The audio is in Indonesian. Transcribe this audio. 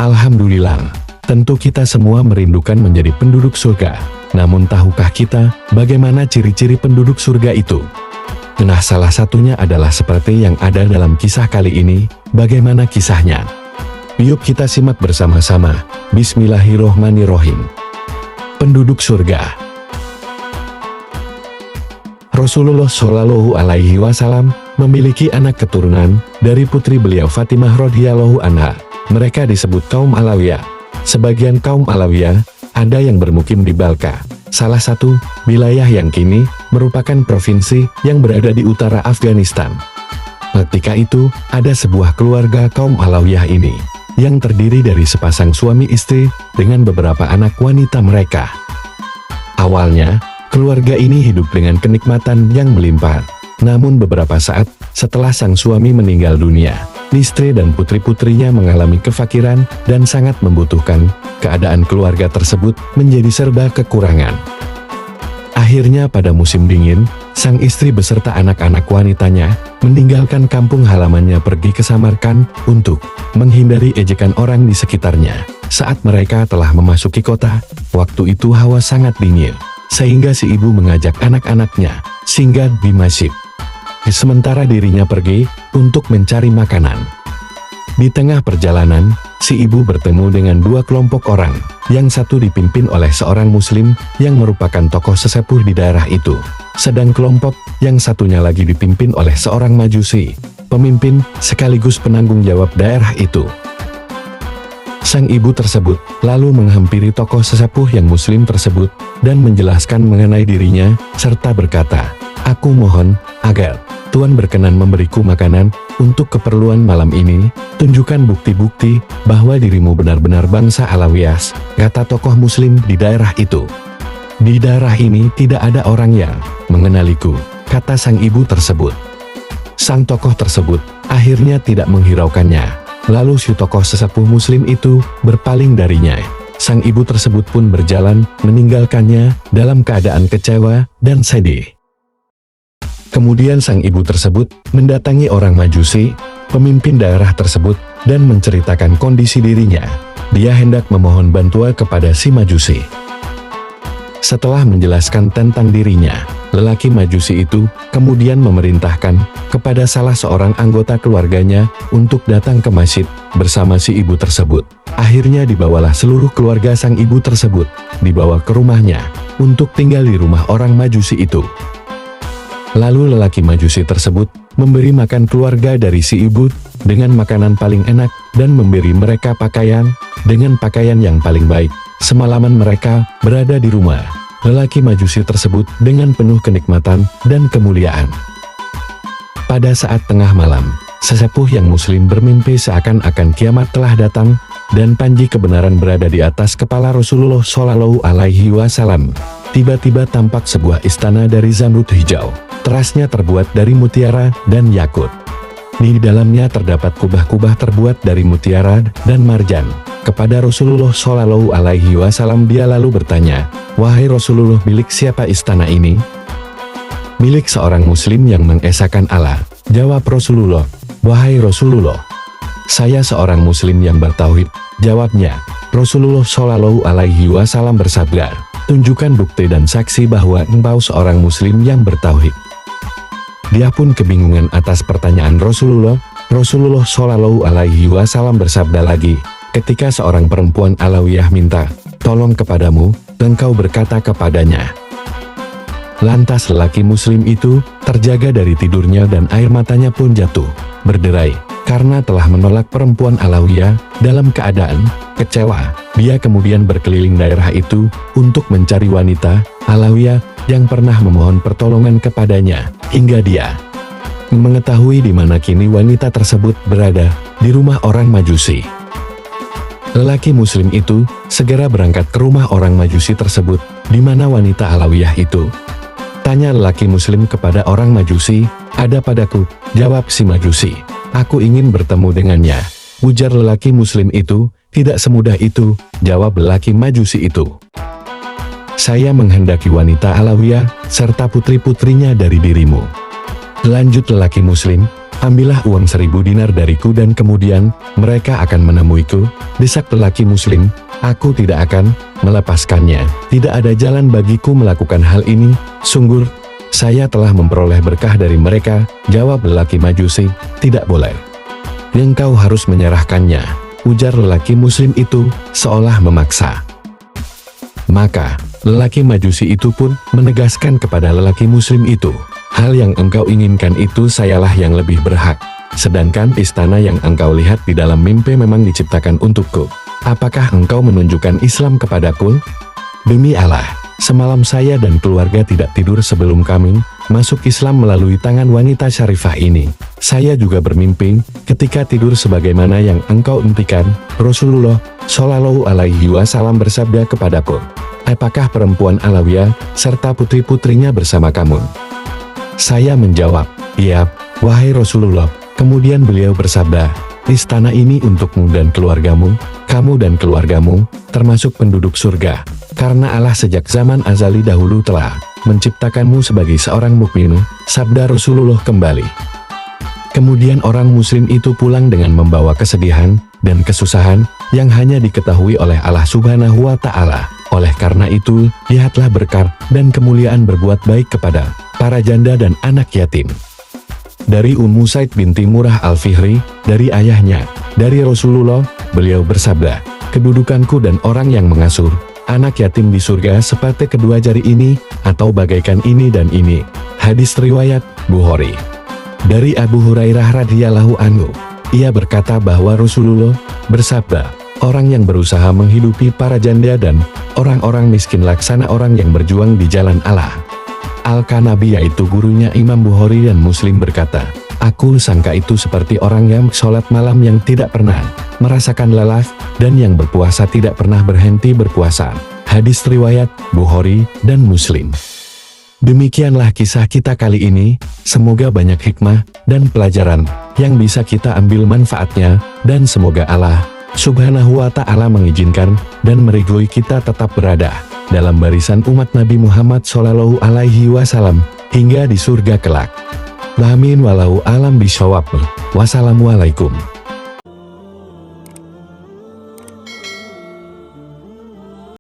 Alhamdulillah, tentu kita semua merindukan menjadi penduduk surga. Namun tahukah kita bagaimana ciri-ciri penduduk surga itu? Nah, salah satunya adalah seperti yang ada dalam kisah kali ini. Bagaimana kisahnya? Yuk kita simak bersama-sama. Bismillahirrohmanirrohim. Penduduk surga. Rasulullah Shallallahu Alaihi Wasallam memiliki anak keturunan dari putri beliau Fatimah radhiyallahu anha. Mereka disebut kaum Alawiyah. Sebagian kaum Alawiyah ada yang bermukim di Balkha, salah satu wilayah yang kini merupakan provinsi yang berada di utara Afghanistan. Ketika itu, ada sebuah keluarga kaum Alawiyah ini, yang terdiri dari sepasang suami istri dengan beberapa anak wanita mereka. Awalnya, keluarga ini hidup dengan kenikmatan yang melimpah. Namun beberapa saat setelah sang suami meninggal dunia, istri dan putri-putrinya mengalami kefakiran dan sangat membutuhkan. Keadaan keluarga tersebut menjadi serba kekurangan. Akhirnya pada musim dingin, sang istri beserta anak-anak wanitanya meninggalkan kampung halamannya pergi ke Samarkand untuk menghindari ejekan orang di sekitarnya. Saat mereka telah memasuki kota, waktu itu hawa sangat dingin, sehingga si ibu mengajak anak-anaknya singgah di masjid. Sementara dirinya pergi untuk mencari makanan. Di tengah perjalanan, si ibu bertemu dengan dua kelompok orang. Yang satu dipimpin oleh seorang muslim yang merupakan tokoh sesepuh di daerah itu. Sedang kelompok yang satunya lagi dipimpin oleh seorang majusi, pemimpin sekaligus penanggung jawab daerah itu. Sang ibu tersebut lalu menghampiri tokoh sesepuh yang muslim tersebut dan menjelaskan mengenai dirinya, serta berkata, "Aku mohon agar Tuhan berkenan memberiku makanan untuk keperluan malam ini. Tunjukkan bukti-bukti bahwa dirimu benar-benar bangsa Alawiyah," kata tokoh muslim di daerah itu. "Di daerah ini tidak ada orang yang mengenaliku," kata sang ibu tersebut. Sang tokoh tersebut akhirnya tidak menghiraukannya. Lalu si tokoh sesepuh muslim itu berpaling darinya. Sang ibu tersebut pun berjalan meninggalkannya dalam keadaan kecewa dan sedih. Kemudian sang ibu tersebut mendatangi orang majusi, pemimpin daerah tersebut, dan menceritakan kondisi dirinya. Dia hendak memohon bantuan kepada si majusi. Setelah menjelaskan tentang dirinya, lelaki majusi itu kemudian memerintahkan kepada salah seorang anggota keluarganya untuk datang ke masjid bersama si ibu tersebut. Akhirnya dibawalah seluruh keluarga sang ibu tersebut, dibawa ke rumahnya untuk tinggal di rumah orang majusi itu. Lalu lelaki majusi tersebut memberi makan keluarga dari si ibu dengan makanan paling enak dan memberi mereka pakaian dengan pakaian yang paling baik. Semalaman mereka berada di rumah lelaki majusi tersebut dengan penuh kenikmatan dan kemuliaan. Pada saat tengah malam, sesepuh yang muslim bermimpi seakan-akan kiamat telah datang dan panji kebenaran berada di atas kepala Rasulullah Shallallahu Alaihi Wasallam. Tiba-tiba tampak sebuah istana dari zamrud hijau. Terasnya terbuat dari mutiara dan yakut. Di dalamnya terdapat kubah-kubah terbuat dari mutiara dan marjan. Kepada Rasulullah Shallallahu Alaihi Wasallam dia lalu bertanya, "Wahai Rasulullah, milik siapa istana ini?" "Milik seorang muslim yang mengesahkan Allah," jawab Rasulullah. "Wahai Rasulullah, saya seorang muslim yang bertauhid," jawabnya. Rasulullah Shallallahu Alaihi Wasallam bersabda, "Tunjukkan bukti dan saksi bahwa engkau seorang muslim yang bertauhid." Dia pun kebingungan atas pertanyaan Rasulullah. Rasulullah Shallallahu Alaihi Wasallam bersabda lagi, "Ketika seorang perempuan Alawiyah minta tolong kepadamu, engkau berkata kepadanya." Lantas lelaki muslim itu terjaga dari tidurnya dan air matanya pun jatuh berderai karena telah menolak perempuan Alawiyah. Dalam keadaan kecewa, dia kemudian berkeliling daerah itu untuk mencari wanita Alawiyah yang pernah memohon pertolongan kepadanya, hingga dia mengetahui di mana kini wanita tersebut berada, di rumah orang majusi. Lelaki muslim itu segera berangkat ke rumah orang majusi tersebut. "Di mana wanita Alawiyah itu?" tanya lelaki muslim kepada orang majusi. "Ada padaku," jawab si majusi. "Aku ingin bertemu dengannya," ujar lelaki muslim itu. "Tidak semudah itu," jawab lelaki majusi itu. "Saya menghendaki wanita Alawiyah serta putri-putrinya dari dirimu," lanjut lelaki muslim. Ambillah uang 1000 dinar dariku dan kemudian mereka akan menemuiku, desak lelaki muslim. Aku tidak akan melepaskannya. Tidak ada jalan bagiku melakukan hal ini, sungguh saya telah memperoleh berkah dari mereka, jawab lelaki Majusi. Tidak boleh. Engkau harus menyerahkannya, ujar lelaki muslim itu, seolah memaksa. Maka, lelaki Majusi itu pun menegaskan kepada lelaki muslim itu, hal yang engkau inginkan itu sayalah yang lebih berhak. Sedangkan istana yang engkau lihat di dalam mimpi memang diciptakan untukku. Apakah engkau menunjukkan Islam kepadaku? Demi Allah, semalam saya dan keluarga tidak tidur sebelum kami masuk Islam melalui tangan wanita syarifah ini. Saya juga bermimpi ketika tidur sebagaimana yang engkau impikan. Rasulullah Shallallahu Alaihi Wasallam bersabda kepadaku, apakah perempuan Alawiyah serta putri-putrinya bersama kamu? Saya menjawab, iya, wahai Rasulullah. Kemudian beliau bersabda, istana ini untukmu dan keluargamu, kamu dan keluargamu, termasuk penduduk surga. Karena Allah sejak zaman azali dahulu telah menciptakanmu sebagai seorang mukmin, sabda Rasulullah kembali. Kemudian orang muslim itu pulang dengan membawa kesedihan dan kesusahan yang hanya diketahui oleh Allah Subhanahu wa Ta'ala. Oleh karena itu, lihatlah berkah dan kemuliaan berbuat baik kepada para janda dan anak yatim. Dari Ummu Said binti Murrah Al-Fihri, dari ayahnya, dari Rasulullah, beliau bersabda, kedudukanku dan orang yang mengasuh anak yatim di surga seperti kedua jari ini, atau bagaikan ini dan ini. Hadis riwayat Bukhari. Dari Abu Hurairah radhiyallahu anhu, ia berkata bahwa Rasulullah bersabda, orang yang berusaha menghidupi para janda dan orang-orang miskin laksana orang yang berjuang di jalan Allah. Al-Kanabi yaitu gurunya Imam Bukhari dan Muslim berkata, aku sangka itu seperti orang yang sholat malam yang tidak pernah merasakan lelah, dan yang berpuasa tidak pernah berhenti berpuasa. Hadis riwayat Bukhari dan Muslim. Demikianlah kisah kita kali ini, semoga banyak hikmah dan pelajaran yang bisa kita ambil manfaatnya, dan semoga Allah Subhanahu wa Ta'ala mengizinkan dan meridhoi kita tetap berada dalam barisan umat Nabi Muhammad Shallallahu Alaihi Wasallam hingga di surga kelak. Amin walau alam bishawab. Wassalamualaikum.